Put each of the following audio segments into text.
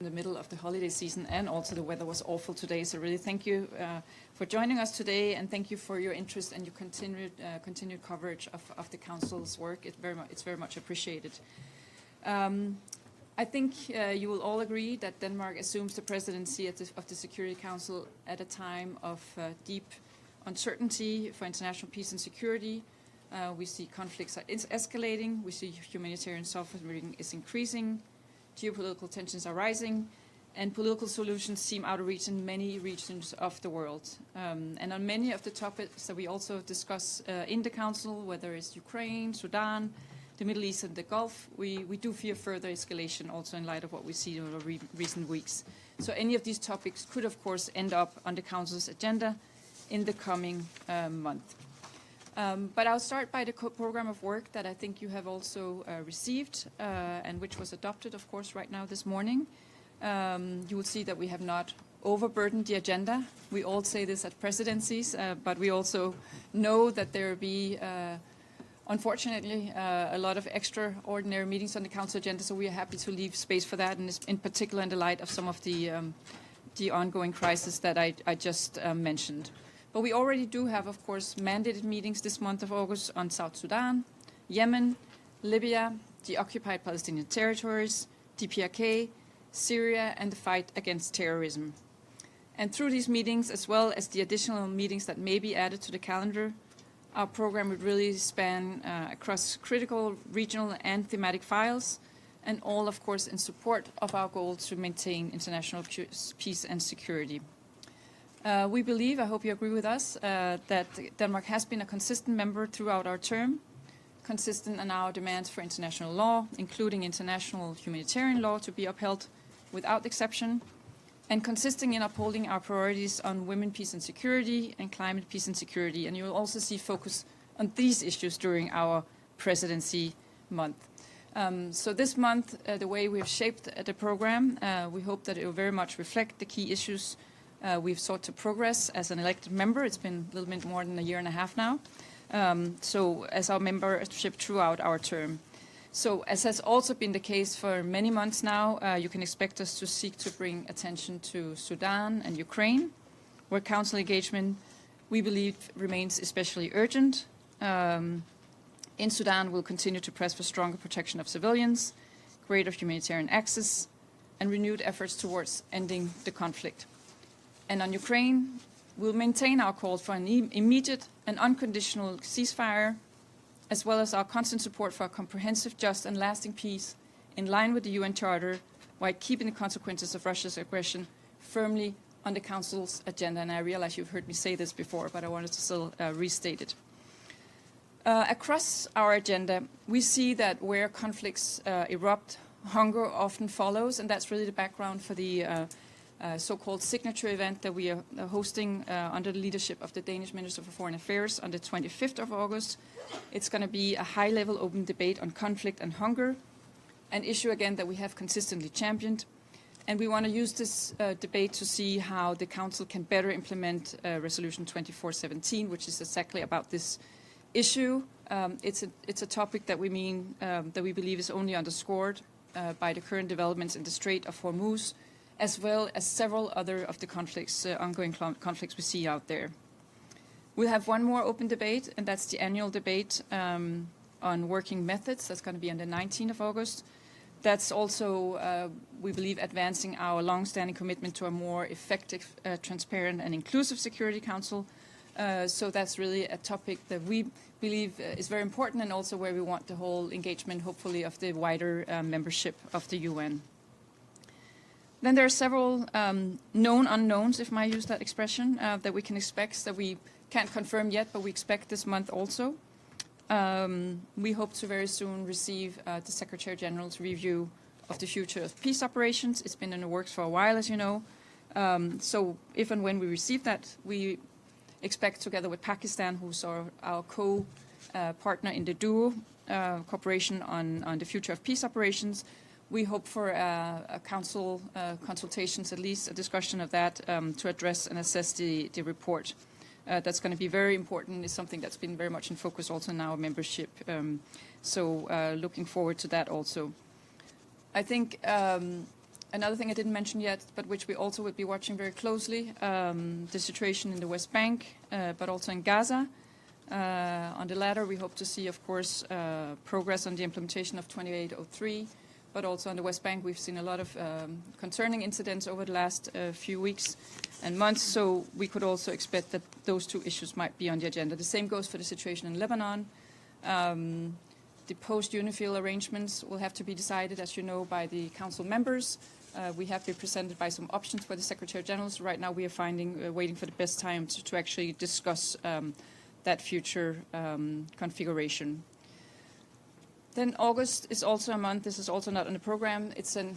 in the middle of the holiday season, and also the weather was awful today. So really thank you for joining us today, and thank you for your interest and your continued coverage of the Council's work. It's very much appreciated. I think you will all agree that Denmark assumes the presidency of the Security Council at a time of deep uncertainty for international peace and security. We see conflicts are escalating. We see humanitarian suffering is increasing. Geopolitical tensions are rising. And political solutions seem out of reach in many regions of the world. And on many of the topics that we also discuss in the Council, whether it's Ukraine, Sudan, the Middle East and the Gulf, we do fear further escalation also in light of what we see over recent weeks. So any of these topics could, of course, end up on the Council's agenda in the coming month. But I'll start by the program of work that I think you have also received and which was adopted, of course, right now this morning. You will see that we have not overburdened the agenda. We all say this at presidencies, but we also know that there will be unfortunately, a lot of extraordinary meetings on the Council agenda, so we are happy to leave space for that, and in particular in the light of some of the ongoing crises that I just mentioned. But we already do have, of course, mandated meetings this month of August on South Sudan, Yemen, Libya, the occupied Palestinian territories, DPRK, Syria, and the fight against terrorism. And through these meetings, as well as the additional meetings that may be added to the calendar, our program would really span across critical regional and thematic files, and all, of course, in support of our goal to maintain international peace and security. We believe, I hope you agree with us, that Denmark has been a consistent member throughout our term, consistent in our demands for international law, including international humanitarian law to be upheld without exception, and consisting in upholding our priorities on women, peace and security, and climate, peace and security. And you will also see focus on these issues during our presidency month. So this month, the way we have shaped the program, we hope that it will very much reflect the key issues we've sought to progress as an elected member. It's been a little bit more than a year and a half now. So as our membership throughout our term. So as has also been the case for many months now, you can expect us to seek to bring attention to Sudan and Ukraine, where Council engagement, we believe, remains especially urgent. In Sudan, we'll continue to press for stronger protection of civilians, greater humanitarian access, and renewed efforts towards ending the conflict. And on Ukraine, we'll maintain our call for an immediate and unconditional ceasefire, as well as our constant support for a comprehensive, just and lasting peace in line with the UN Charter, while keeping the consequences of Russia's aggression firmly on the Council's agenda. And I realize you've heard me say this before, but I wanted to still restate it. Across our agenda, we see that where conflicts erupt, hunger often follows, and that's really the background for the so-called signature event that we are hosting under the leadership of the Danish Minister for Foreign Affairs on the 25th of August. It's going to be a high-level open debate on conflict and hunger, an issue, again, that we have consistently championed. And we want to use this debate to see how the Council can better implement Resolution 2417, which is exactly about this issue. It's a topic that we believe is only underscored by the current developments in the Strait of Hormuz, as well as several other of the conflicts, ongoing conflicts we see out there. We'll have one more open debate, and that's the annual debate on working methods. That's going to be on the 19th of August. That's also, we believe, advancing our long-standing commitment to a more effective, transparent, and inclusive Security Council. So that's really a topic that we believe is very important, and also where we want the whole engagement, hopefully, of the wider membership of the UN. Then there are several known unknowns, if I use that expression, that we can expect, that we can't confirm yet, but we expect this month also. We hope to very soon receive the Secretary General's review of the future of peace operations. It's been in the works for a while, as you know. So if and when we receive that, we expect, together with Pakistan, who's our co-partner in the duo cooperation on the future of peace operations, we hope for a council consultations, at least a discussion of that, to address and assess the report. That's going to be very important. It's something that's been very much in focus also in our membership. So looking forward to that also. I think Another thing I didn't mention yet, but which we also will be watching very closely, the situation in the West Bank, but also in Gaza. On the latter, we hope to see, of course, progress on the implementation of 2803, but also on the West Bank, we've seen a lot of concerning incidents over the last few weeks and months, so we could also expect that those two issues might be on the agenda. The same goes for the situation in Lebanon. The post-UNIFIL arrangements will have to be decided, as you know, by the Council members. We have been presented by some options for the Secretary General. So right now we are waiting for the best time to actually discuss that future configuration. Then August is also a month. This is also not on the program. It's a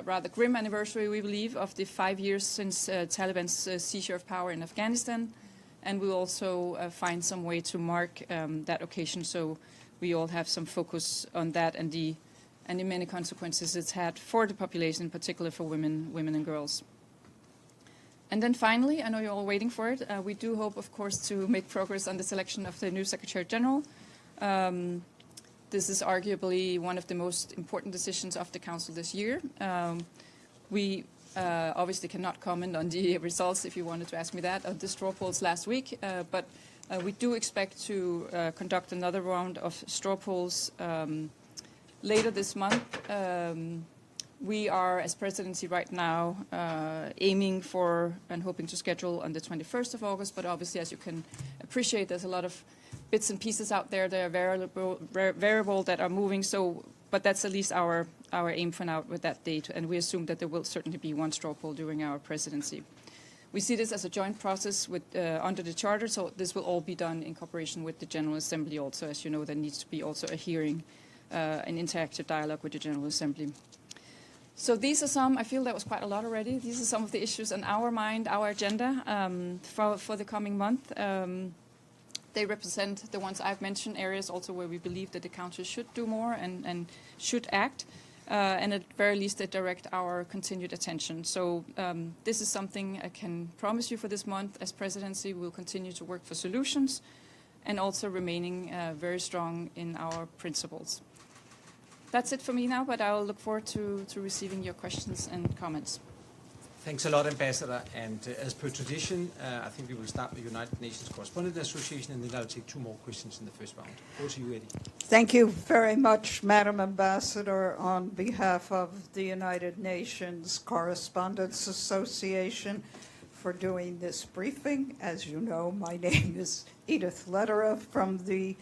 rather grim anniversary, we believe, of the 5 years since Taliban's seizure of power in Afghanistan. And we'll also find some way to mark that occasion so we all have some focus on that and the many consequences it's had for the population, in particular for women and girls. And then finally, I know you're all waiting for it, we do hope, of course, to make progress on the selection of the new Secretary General. This is arguably one of the most important decisions of the Council this year. We obviously cannot comment on the results, if you wanted to ask me that, of the straw polls last week, but we do expect to conduct another round of straw polls later this month. We are, as presidency right now, aiming for and hoping to schedule on the 21st of August, but obviously, as you can appreciate, there's a lot of bits and pieces out there that are variable that are moving, so, but that's at least our aim for now with that date, and we assume that there will certainly be one straw poll during our presidency. We see this as a joint process with, under the Charter, so this will all be done in cooperation with the General Assembly also. As you know, there needs to be also a hearing, an interactive dialogue with the General Assembly. So these are some, I feel that was quite a lot already, these are some of the issues on our mind, our agenda for the coming month. They represent the ones I've mentioned, areas also where we believe that the Council should do more and should act. And at very least they direct our continued attention. So this is something I can promise you for this month. As presidency, we'll continue to work for solutions and also remaining very strong in our principles. That's it for me now, but I'll look forward to receiving your questions and comments. Thanks a lot, Ambassador. And as per tradition, I think we will start with United Nations Correspondent Association, and then I'll take 2 more questions in the first round. Over to you, Eddie. Thank you very much, Madam Ambassador, on behalf of the United Nations Correspondents Association for doing this briefing. As you know, my name is Edith Lederer from the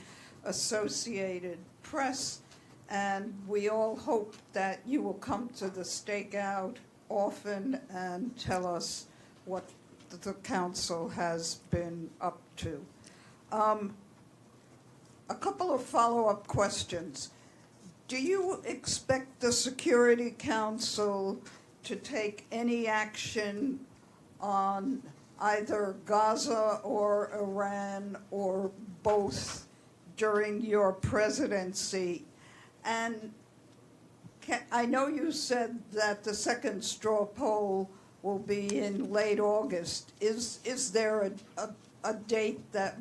Associated Press, and we all hope that you will come to the stakeout often and tell us what the Council has been up to. A couple of follow-up questions. Do you expect the Security Council to take any action on either Gaza or Iran or both during your presidency? And I know you said that the second straw poll will be in late August. Is there a date that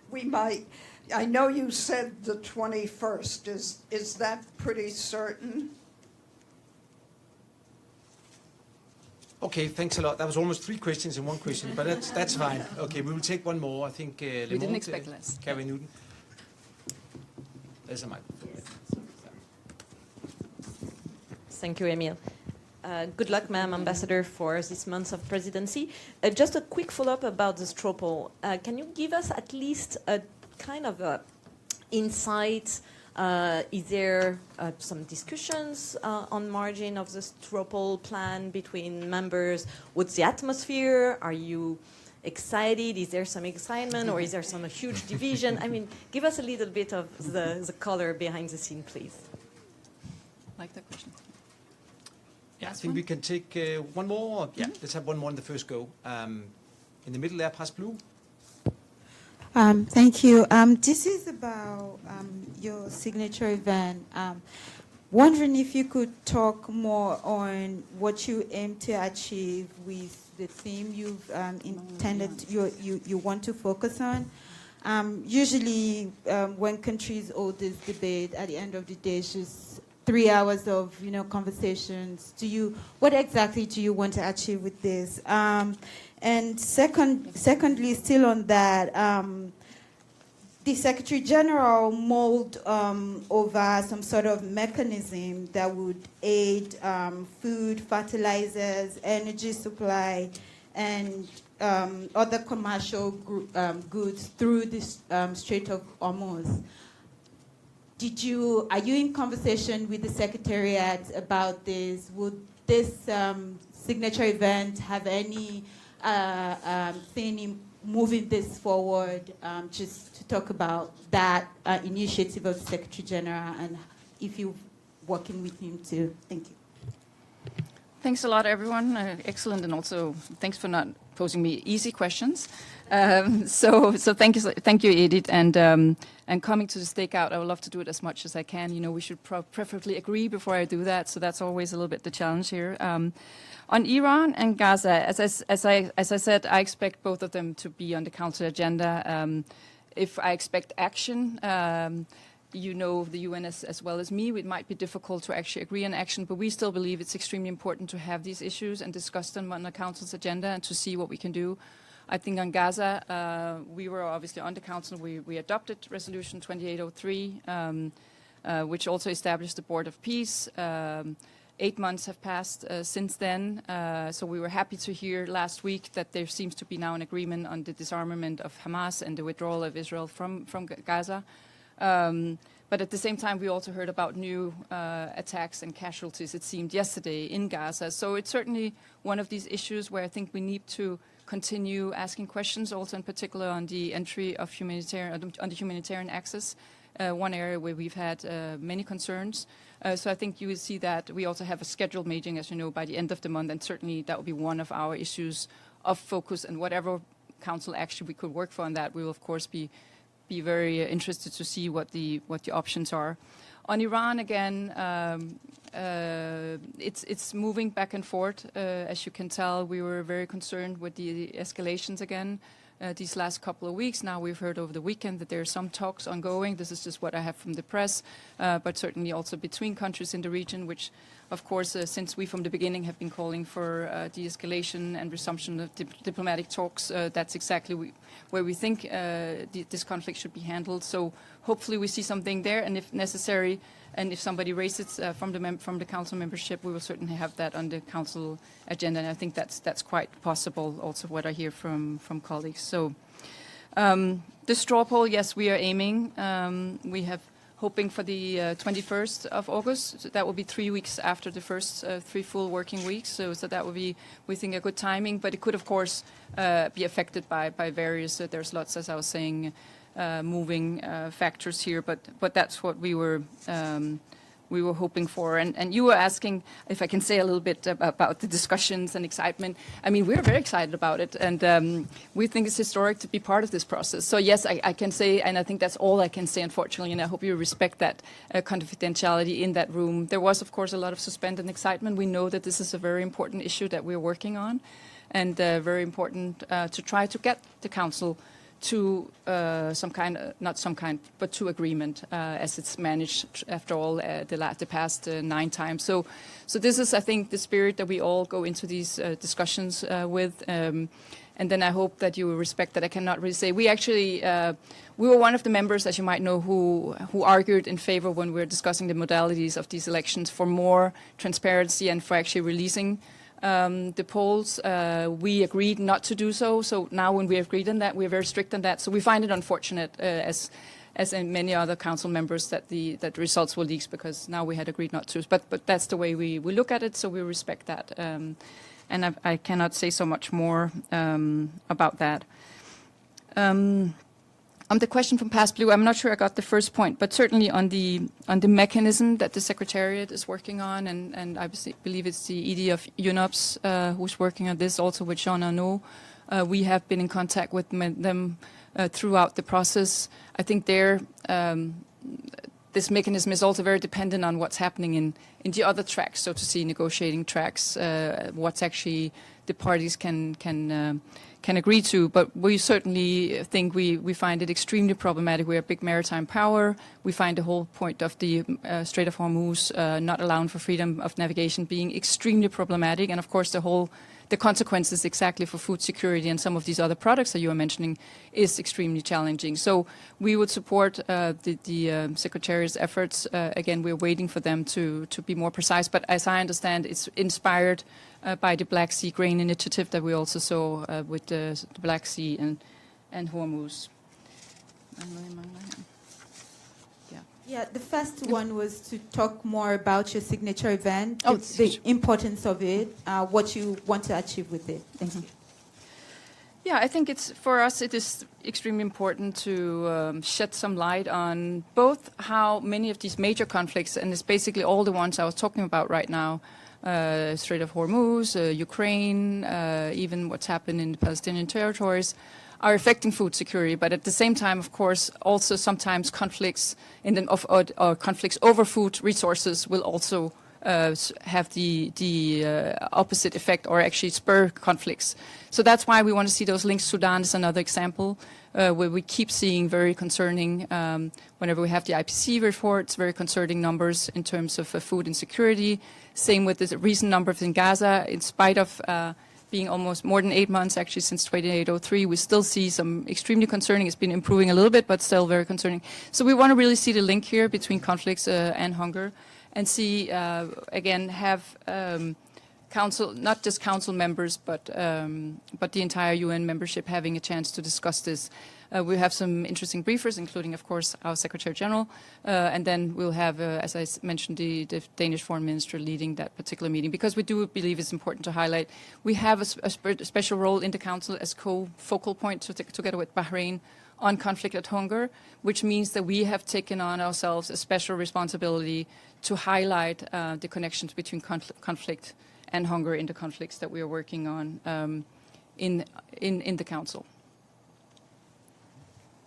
we might? I know you said the 21st. Is that pretty certain? Okay, thanks a lot. That was almost 3 questions in 1 question, but that's fine. Okay, we will take one more. I think we didn't expect less. Carrie Newton. There's a mic. Thank you, Emil. Good luck, Madam Ambassador, for this month of presidency. Just a quick follow-up about the straw poll. Can you give us at least a kind of insight? Is there some discussions on margin of the straw poll plan between members? What's the atmosphere? Are you excited? Is there some excitement, or is there some huge division? I mean, give us a little bit of the color behind the scene, please. Like that question. Yeah, I think we can take one more. Yeah, let's have one more in the first go. In the middle there, press blue. Thank you. This is about your signature event. Wondering if you could talk more on what you aim to achieve with the theme you've intended, you want to focus on. Usually when countries hold this debate, at the end of the day, it's just 3 hours of conversations. What exactly do you want to achieve with this? And secondly, still on that, the Secretary General mulled over some sort of mechanism that would aid food, fertilizers, energy supply, and other commercial goods through this Strait of Hormuz. Are you in conversation with the Secretariat about this? Would this signature event have any thing in moving this forward? Just to talk about that initiative of the Secretary General and if you're working with him too. Thank you. Thanks a lot, everyone. Excellent, and also thanks for not posing me easy questions. So thank you, Edith. And coming to the stakeout, I would love to do it as much as I can. We should preferably agree before I do that. So that's always a little bit the challenge here. On Iran and Gaza, as I said, I expect both of them to be on the council agenda. If I expect action, the UN as well as me, it might be difficult to actually agree on action, but we still believe it's extremely important to have these issues and discuss them on the council's agenda and to see what we can do. I think on Gaza, we were obviously on the council. We adopted Resolution 2803, which also established the Board of Peace. 8 months have passed since then, so we were happy to hear last week that there seems to be now an agreement on the disarmament of Hamas and the withdrawal of Israel from Gaza. But at the same time, we also heard about new attacks and casualties, it seemed, yesterday in Gaza. So it's certainly one of these issues where I think we need to continue asking questions, also in particular on the entry of on the humanitarian access, one area where we've had many concerns. So I think you will see that we also have a scheduled meeting, as you know, by the end of the month, and certainly that will be one of our issues of focus, and whatever council action we could work for on that, we will of course be very interested to see what the options are. On Iran, again, it's moving back and forth. As you can tell, we were very concerned with the escalations again these last couple of weeks. Now we've heard over the weekend that there are some talks ongoing. This is just what I have from the press, but certainly also between countries in the region, which, of course, since we from the beginning have been calling for de-escalation and resumption of diplomatic talks, that's exactly where we think this conflict should be handled. So hopefully we see something there, and if necessary, and if somebody raises from the council membership, we will certainly have that on the council agenda, and I think that's quite possible. Also, what I hear from colleagues. So the straw poll, yes, we are aiming. We have hoping for the 21st of August. So that will be 3 weeks after the first 3 full working weeks. So that will be, we think, a good timing. But it could, of course, be affected by various. There's lots, as I was saying, moving factors here. But that's what we were hoping for. And you were asking if I can say a little bit about the discussions and excitement. I mean, we're very excited about it, and we think it's historic to be part of this process. So yes, I can say, and I think that's all I can say, unfortunately, and I hope you respect that confidentiality in that room. There was, of course, a lot of suspended excitement. We know that this is a very important issue that we're working on, and very important to try to get the Council to but to agreement, as it's managed after all the past 9 times. So this is, I think, the spirit that we all go into these discussions with. And then I hope that you will respect that I cannot really say. We actually, we were one of the members, as you might know, who argued in favor when we were discussing the modalities of these elections for more transparency and for actually releasing the polls. We agreed not to do so. So now when we have agreed on that, we're very strict on that. So we find it unfortunate, as in many other council members, that the results were leaked, because now we had agreed not to. But that's the way we look at it, so we respect that. And I cannot say so much more about that. On the question from Past Blue, I'm not sure I got the first point, but certainly on the mechanism that the Secretariat is working on, and I believe it's the ED of UNOPS who's working on this, also with Jean Arnaud. We have been in contact with them throughout the process. I think this mechanism is also very dependent on what's happening the other tracks, so to see, negotiating tracks, what's actually the parties can agree to. But we certainly think we find it extremely problematic. We're a big maritime power. We find the whole point of the Strait of Hormuz not allowing for freedom of navigation being extremely problematic. And of course, the consequences exactly for food security and some of these other products that you are mentioning is extremely challenging. So we would support the Secretariat's efforts. Again, we're waiting for them to be more precise. But as I understand, it's inspired by the Black Sea Grain Initiative that we also saw with the Black Sea and Hormuz. Yeah, the first one was to talk more about your signature event, Oh, the importance of it, what you want to achieve with it. Thank you. Yeah, I think for us it is extremely important to shed some light on both how many of these major conflicts, and it's basically all the ones I was talking about right now, Strait of Hormuz, Ukraine, even what's happened in the Palestinian territories, are affecting food security. But at the same time, of course, also sometimes conflicts or conflicts over food resources will also have the opposite effect, or actually spur conflicts. So that's why we want to see those links. Sudan is another example where we keep seeing very concerning, whenever we have the IPC reports, very concerning numbers in terms of food insecurity. Same with the recent numbers in Gaza. In spite of being almost more than 8 months, actually since 2803, we still see some extremely concerning. It's been improving a little bit, but still very concerning. So we want to really see the link here between conflicts and hunger, and see, again, have council, not just council members, but the entire UN membership having a chance to discuss this. We have some interesting briefers, including, of course, our Secretary General, and then we'll have, as I mentioned, the Danish Foreign Minister leading that particular meeting, because we do believe it's important to highlight we have a special role in the Council as co-focal point together with Bahrain on conflict and hunger, which means that we have taken on ourselves a special responsibility to highlight the connections between conflict and hunger in the conflicts that we are working on in the Council.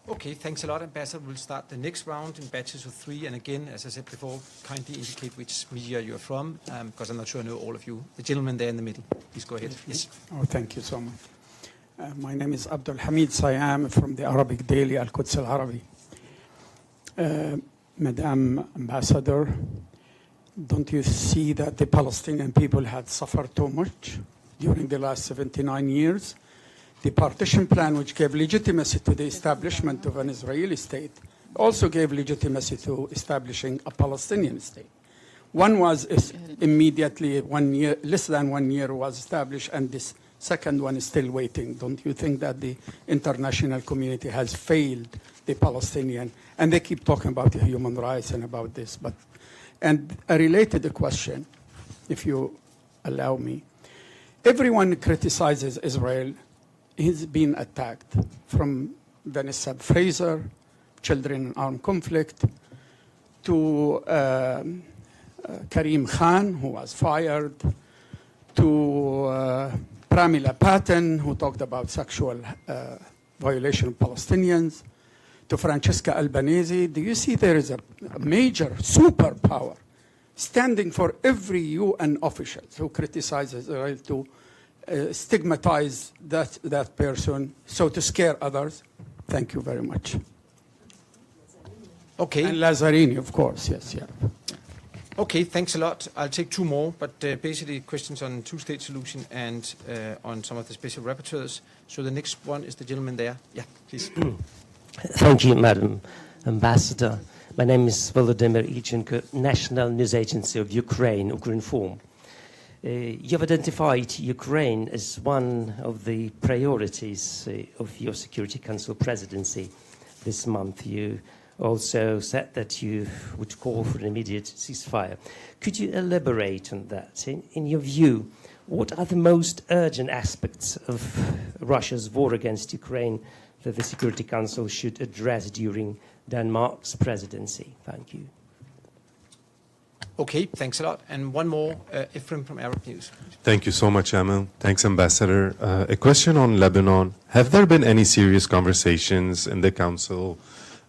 Okay, thanks a lot, Ambassador. We'll start the next round in batches of 3. And again, as I said before, kindly indicate which media you're from, because I'm not sure I know all of you. The gentleman there in the middle, please go ahead. Yes. Oh, thank you so much. My name is Abdul Hamid Sayam from the Arabic daily Al-Quds Al-Arabi. Madam Ambassador, don't you see that the Palestinian people had suffered too much during the last 79 years? The partition plan, which gave legitimacy to the establishment of an Israeli state, also gave legitimacy to establishing a Palestinian state. One was immediately 1 year, less than 1 year was established, and this second one is still waiting. Don't you think that the international community has failed the Palestinian? And they keep talking about the human rights and about this. And a related question, if you allow me. Everyone criticizes Israel. He's been attacked, from Vanessa Fraser, children in armed conflict, to Karim Khan, who was fired, to Pramila Patten, who talked about sexual violation of Palestinians, to Francesca Albanese. Do you see there is a major superpower standing for every UN official who criticizes Israel to stigmatize that person, so to scare others? Thank you very much. Okay. And Lazzarini, of course, yes, yeah. Okay, thanks a lot. I'll take 2 more, but basically questions on two-state solution and on some of the special rapporteurs. So the next one is the gentleman there. Yeah, please. Thank you, Madam Ambassador. My name is Volodymyr Ilchenko, National News Agency of Ukraine, Ukrinform. You've identified Ukraine as one of the priorities of your Security Council presidency this month. You also said that you would call for an immediate ceasefire. Could you elaborate on that? In your view, what are the most urgent aspects of Russia's war against Ukraine that the Security Council should address during Denmark's presidency? Thank you. Okay, thanks a lot. And one more, Ephraim from Arab News. Thank you so much, Emil. Thanks, Ambassador. A question on Lebanon. Have there been any serious conversations in the Council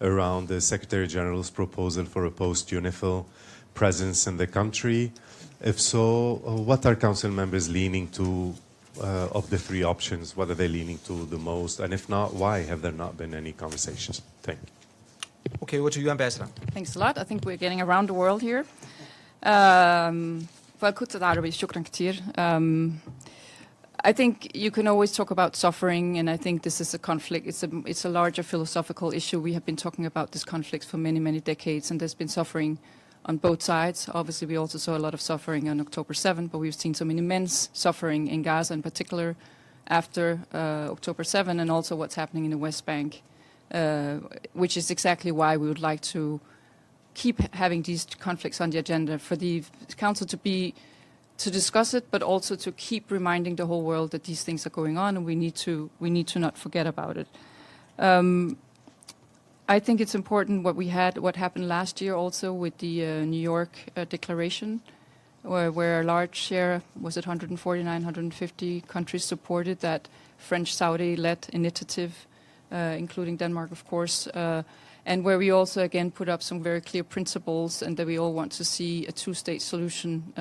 around the Secretary General's proposal for a post-UNIFIL presence in the country? If so, what are council members leaning to of the three options? What are they leaning to the most? And if not, why have there not been any conversations? Thank you. Okay, over to you, Ambassador. Thanks a lot. I think we're getting around the world here. فكنت عربي شكرا كتير. I think you can always talk about suffering, and I think this is a conflict. It's a larger philosophical issue. We have been talking about this conflict for many, many decades, and there's been suffering on both sides. Obviously, we also saw a lot of suffering on October 7th, but we've seen some immense suffering in Gaza in particular after October 7th, and also what's happening in the West Bank, which is exactly why we would like to keep having these conflicts on the agenda, for the Council to discuss it, but also to keep reminding the whole world that these things are going on, and we need to not forget about it. I think it's important what happened last year also with the New York Declaration, where a large share, was it 149, 150 countries supported that French-Saudi-led initiative, including Denmark, of course, and where we also again put up some very clear principles, and that we all want to see a two-state solution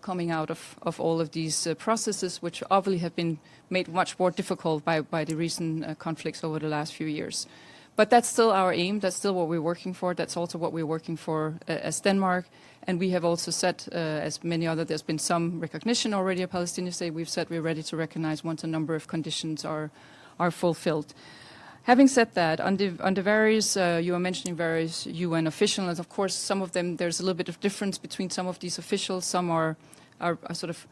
coming out of all of these processes, which obviously have been made much more difficult by the recent conflicts over the last few years. But that's still our aim. That's still what we're working for. That's also what we're working for as Denmark. And we have also said, as many other, there's been some recognition already of Palestinian state. We've said we're ready to recognize once a number of conditions are fulfilled. Having said that, on the various, you are mentioning various UN officials. Of course, some of them, there's a little bit of difference between some of these officials. Some are sort of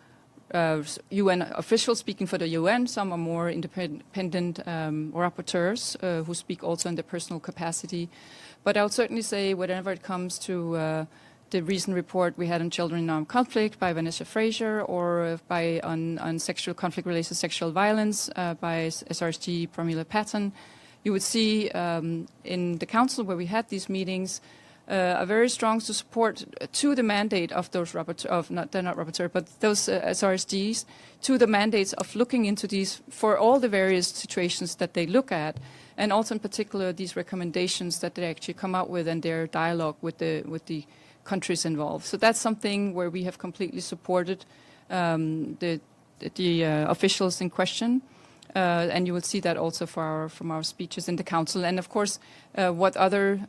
UN officials speaking for the UN. Some are more independent rapporteurs who speak also in their personal capacity. But I would certainly say whenever it comes to the recent report we had on children in armed conflict by Vanessa Fraser, or on sexual conflict-related sexual violence by SRSG Pramila Patton, you would see in the Council where we had these meetings a very strong support to the mandate of those rapporteur, but those SRSGs, to the mandates of looking into these for all the various situations that they look at, and also in particular these recommendations that they actually come out with and their dialogue with the countries involved. So that's something where we have completely supported the officials in question. And you will see that also from our speeches in the Council. And of course, what other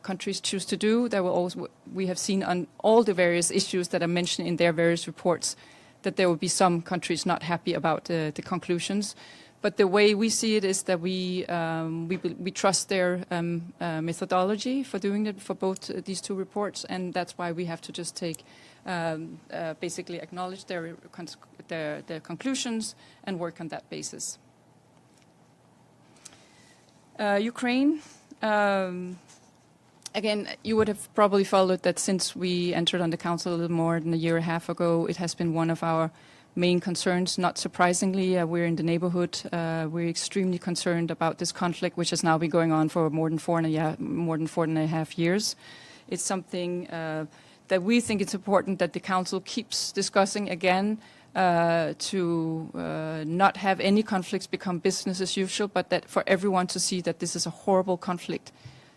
countries choose to do, we have seen on all the various issues that are mentioned in their various reports that there will be some countries not happy about the conclusions. But the way we see it is that we trust their methodology for doing it for both these two reports, and that's why we have to just basically acknowledge their conclusions and work on that basis. Ukraine. Again, you would have probably followed that since we entered on the Council a little more than a year and a half ago. It has been one of our main concerns. Not surprisingly, we're in the neighborhood. We're extremely concerned about this conflict, which has now been going on for more than 4.5 years. It's something that we think it's important that the Council keeps discussing again, to not have any conflicts become business as usual, but that for everyone to see that this is a horrible conflict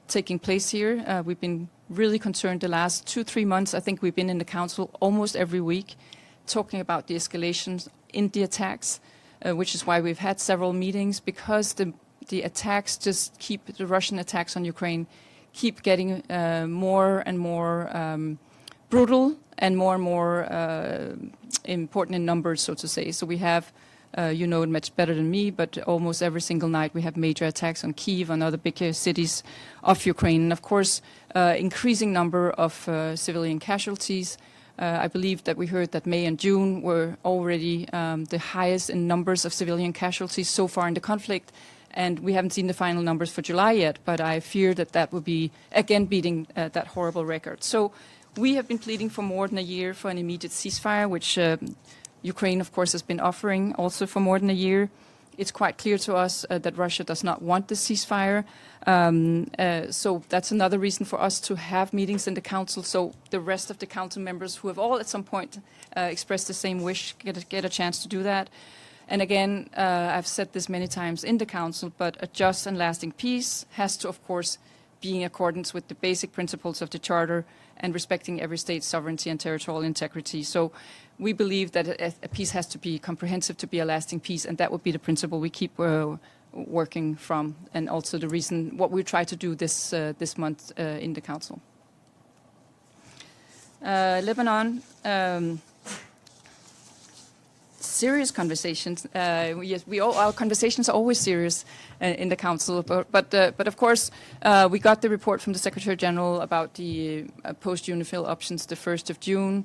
taking place here. We've been really concerned the last 2-3 months. I think we've been in the Council almost every week talking about the escalations in the attacks, which is why we've had several meetings, because the attacks the Russian attacks on Ukraine keep getting more and more brutal and more important in numbers, so to say. So we have, you know it much better than me, but almost every single night we have major attacks on Kyiv and other bigger cities of Ukraine. And of course, increasing number of civilian casualties. I believe that we heard that May and June were already the highest in numbers of civilian casualties so far in the conflict. And we haven't seen the final numbers for July yet, but I fear that will be, again, beating that horrible record. So we have been pleading for more than a year for an immediate ceasefire, which Ukraine, of course, has been offering also for more than a year. It's quite clear to us that Russia does not want the ceasefire. So that's another reason for us to have meetings in the Council, so the rest of the Council members who have all at some point expressed the same wish get a chance to do that. And again, I've said this many times in the Council, but a just and lasting peace has to, of course, being in accordance with the basic principles of the Charter and respecting every state's sovereignty and territorial integrity. So we believe that a peace has to be comprehensive to be a lasting peace, and that would be the principle we keep working from, and also the reason what we try to do this month in the Council. Lebanon. Serious conversations. Yes, our conversations are always serious in the Council. But of course, we got the report from the Secretary General about the post-UNIFIL options the 1st of June.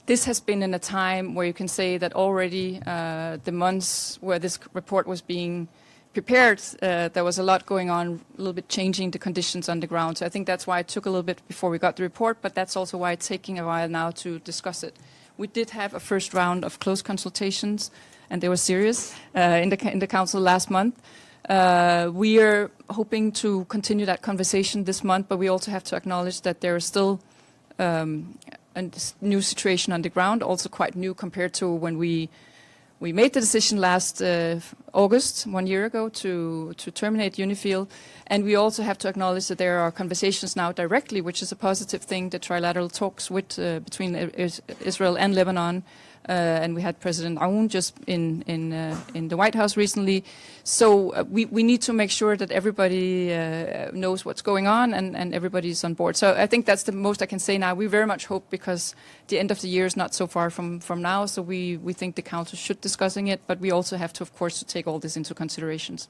This has been in a time where you can say that already the months where this report was being prepared, there was a lot going on, a little bit changing the conditions on the ground. So I think that's why it took a little bit before we got the report, but that's also why it's taking a while now to discuss it. We did have a first round of close consultations, and they were serious in the Council last month. We are hoping to continue that conversation this month, but we also have to acknowledge that there is still a new situation on the ground, also quite new compared to when we made the decision last August, 1 year ago, to terminate UNIFIL. And we also have to acknowledge that there are conversations now directly, which is a positive thing, the trilateral talks between Israel and Lebanon. And we had President Aoun just in the White House recently. So we need to make sure that everybody knows what's going on and everybody's on board. So I think that's the most I can say now. We very much hope, because the end of the year is not so far from now, so we think the Council should discussing it, but we also have to, of course, to take all this into considerations.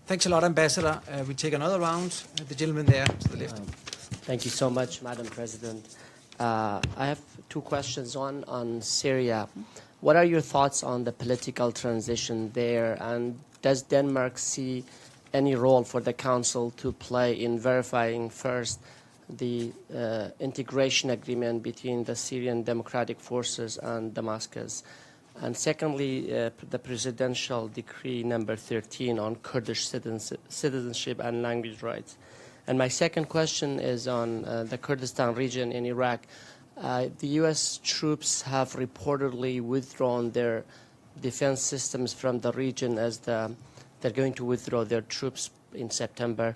Thanks a lot, Ambassador. We take another round. The gentleman there to the left. Thank you so much, Madam President. I have two questions. One on Syria. What are your thoughts on the political transition there, and does Denmark see any role for the Council to play in verifying first the integration agreement between the Syrian Democratic Forces and Damascus, and secondly, the presidential decree number 13 on Kurdish citizenship and language rights? And my second question is on the Kurdistan region in Iraq. The U.S. troops have reportedly withdrawn their defense systems from the region as they're going to withdraw their troops in September.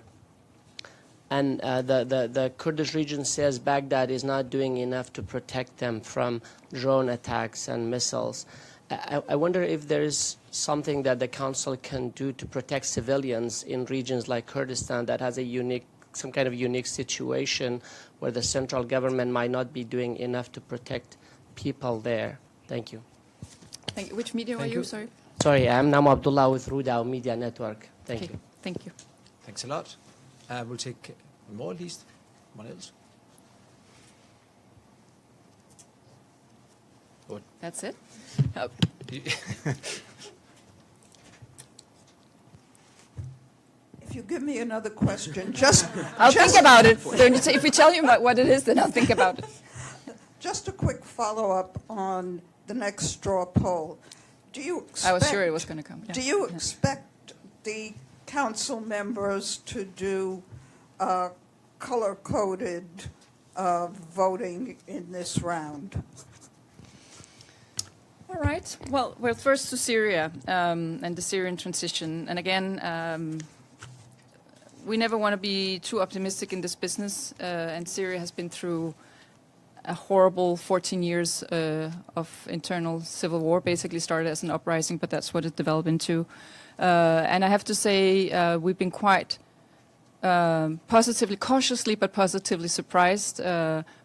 And the Kurdish region says Baghdad is not doing enough to protect them from drone attacks and missiles. I wonder if there is something that the Council can do to protect civilians in regions like Kurdistan that has some kind of unique situation where the central government might not be doing enough to protect people there. Thank you. Thank you. Which media are you? Sorry. Sorry, I'm Nam Abdullah with Rudao Media Network. Thank you. Thank you. Thanks a lot. We'll take one more at least. One else. Good. That's it. If you give me another question, just I'll think about it. If we tell you about what it is, then I'll think about it. just a quick follow-up on the next straw poll. Do you expect, I was sure it was going to come. Yeah. Do you expect the Council members to do color-coded voting in this round? All right. Well, first to Syria and the Syrian transition. And again, we never want to be too optimistic in this business. And Syria has been through a horrible 14 years of internal civil war. Basically started as an uprising, but that's what it developed into. And I have to say, we've been quite cautiously but positively surprised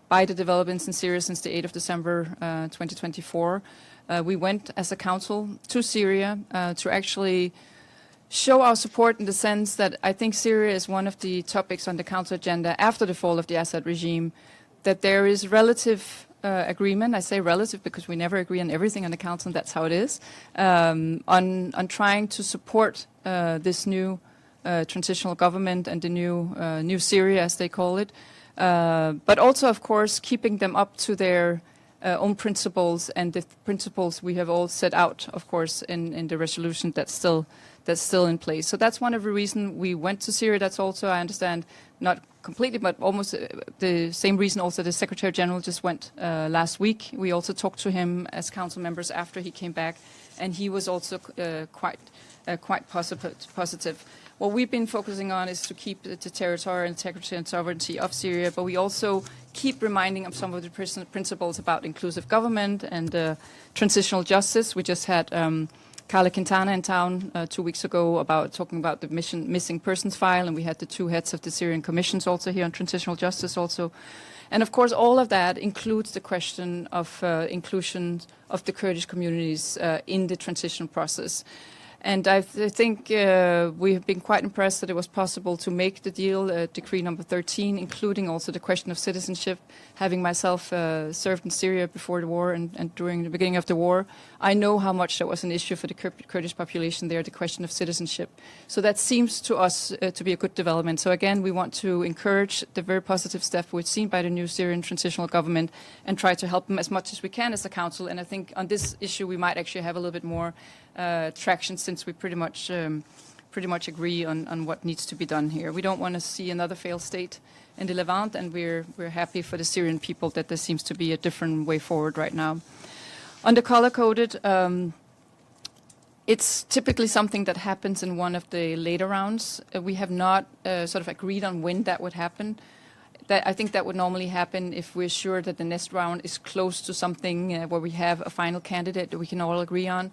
by the developments in Syria since the 8th of December 2024. We went as a council to Syria to actually show our support in the sense that I think Syria is one of the topics on the council agenda after the fall of the Assad regime, that there is relative agreement. I say relative because we never agree on everything on the council, and that's how it is, on trying to support this new transitional government and the new Syria, as they call it, but also, of course, keeping them up to their own principles and the principles we have all set out, of course, in the resolution that's still in place. So that's one of the reasons we went to Syria. That's also, I understand, not completely, but almost the same reason also the Secretary General just went last week. We also talked to him as council members after he came back, and he was also quite positive. what we've been focusing on is to keep the territorial integrity and sovereignty of Syria, but we also keep reminding of some of the principles about inclusive government and transitional justice. We just had Carla Quintana in town 2 weeks ago talking about the missing persons file, and we had the 2 heads of the Syrian commissions also here on transitional justice also. And of course, all of that includes the question of inclusion of the Kurdish communities in the transition process. And I think we have been quite impressed that it was possible to make the deal, Decree number 13, including also the question of citizenship. Having myself served in Syria before the war and during the beginning of the war, I know how much that was an issue for the Kurdish population there, the question of citizenship. So that seems to us to be a good development. So again, we want to encourage the very positive step we've seen by the new Syrian transitional government and try to help them as much as we can as a council. And I think on this issue, we might actually have a little bit more traction, since we pretty much agree on what needs to be done here. We don't want to see another failed state in the Levant, and we're happy for the Syrian people that there seems to be a different way forward right now. On the color-coded, it's typically something that happens in one of the later rounds. We have not sort of agreed on when that would happen. I think that would normally happen if we're sure that the next round is close to something where we have a final candidate that we can all agree on.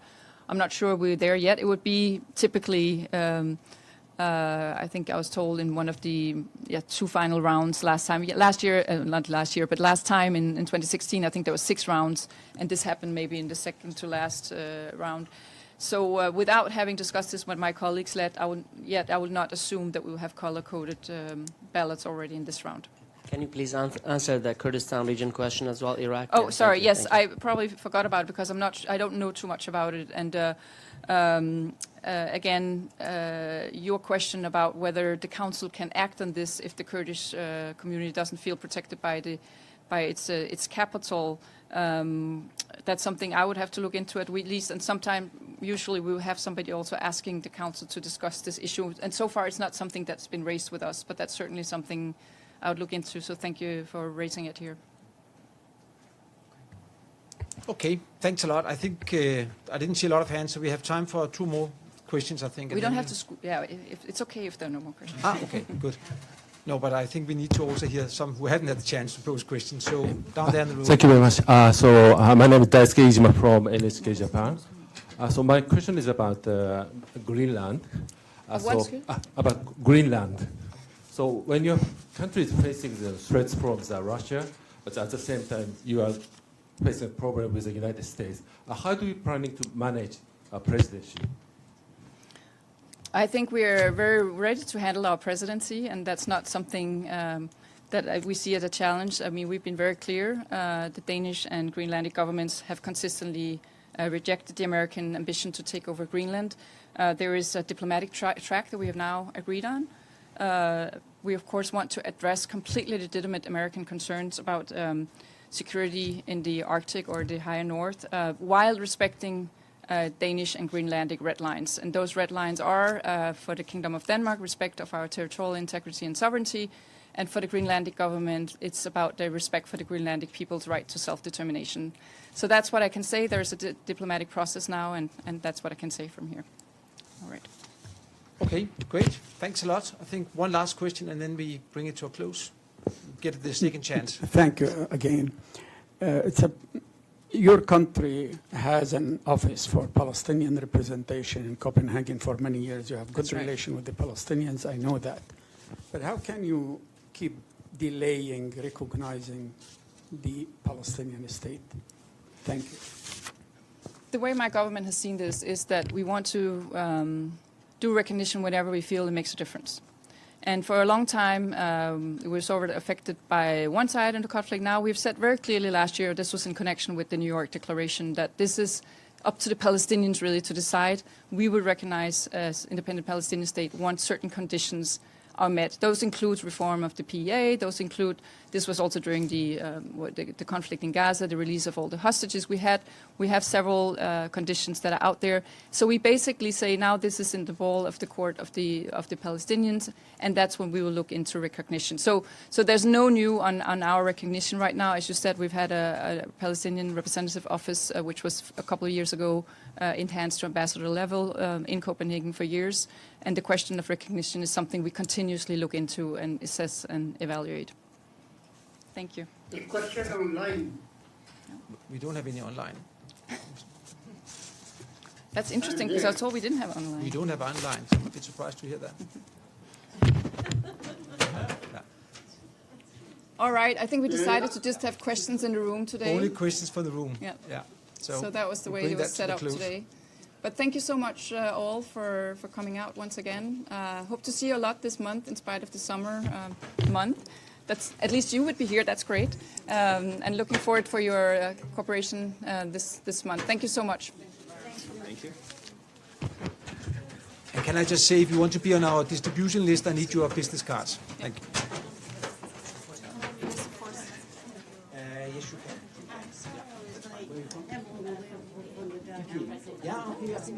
I'm not sure we're there yet. It would be typically, I think I was told in one of the 2 final rounds last time. Last year, not last year, but last time in 2016, I think there was 6 rounds, and this happened maybe in the second to last round. So without having discussed this with my colleagues I would not assume that we will have color-coded ballots already in this round. Can you please answer the Kurdistan region question as well, Iraq? Oh, Yeah, sorry. Yes, thank you. I probably forgot about it because I don't know too much about it. And again, your question about whether the council can act on this if the Kurdish community doesn't feel protected by its capital. That's something I would have to look into at least. And usually we will have somebody also asking the council to discuss this issue. And so far, it's not something that's been raised with us, but that's certainly something I would look into, so thank you for raising it here. Okay, thanks a lot. I think I didn't see a lot of hands, so we have time for 2 more questions, I think. We don't have to, it's okay if there are no more questions. Okay, good. No, but I think we need to also hear some who hadn't had the chance to pose questions. So down there in the room. Thank you very much. My name is Daisuke Ijima from NHK Japan. So my question is about Greenland. About Greenland. So when your country is facing the threats from Russia, but at the same time you are facing a problem with the United States, how do you planning to manage a presidency? I think we are very ready to handle our presidency, and that's not something that we see as a challenge. I mean, we've been very clear. The Danish and Greenlandic governments have consistently rejected the American ambition to take over Greenland. There is a diplomatic track that we have now agreed on. We, of course, want to address completely legitimate American concerns about security in the Arctic or the higher north, while respecting Danish and Greenlandic red lines. And those red lines are, for the Kingdom of Denmark, respect of our territorial integrity and sovereignty, and for the Greenlandic government, it's about the respect for the Greenlandic people's right to self-determination. So that's what I can say. There's a diplomatic process now, and that's what I can say from here. All right. Okay, great. Thanks a lot. I think one last question, and then we bring it to a close. Get the second chance. Thank you again. Your country has an office for Palestinian representation in Copenhagen for many years. You have good relation with the Palestinians, I know that. But how can you keep delaying recognizing the Palestinian state? Thank you. The way my government has seen this is that we want to do recognition whenever we feel it makes a difference. And for a long time, we were sort of affected by one side in the conflict. Now we've said very clearly last year, this was in connection with the New York Declaration, that this is up to the Palestinians really to decide. We would recognize as independent Palestinian state once certain conditions are met. Those include reform of the PEA. Those include, this was also during the conflict in Gaza, the release of all the hostages we had. We have several conditions that are out there. So we basically say now this is in the ball of the court of the Palestinians, and that's when we will look into recognition. So there's no new on our recognition right now. As you said, we've had a Palestinian representative office, which was a couple of years ago enhanced to ambassador level in Copenhagen for years. And the question of recognition is something we continuously look into and assess and evaluate. Thank you. The question online. We don't have any online. That's interesting because I was told we didn't have online. We don't have online, so I'm a bit surprised to hear that. All right, I think we decided to just have questions in the room today. Only questions for the room. Yeah. So So that was the we'll way bring it was that to set the up close. today. But thank you so much all for coming out once again. Hope to see you a lot this month in spite of the summer month. That's, at least you would be here, that's great. And looking forward for your cooperation this month. Thank you so much. Thank you. And can I just say, if you want to be on our distribution list, I need your business cards. Thank you. Yes, you can. Yeah, okay, I think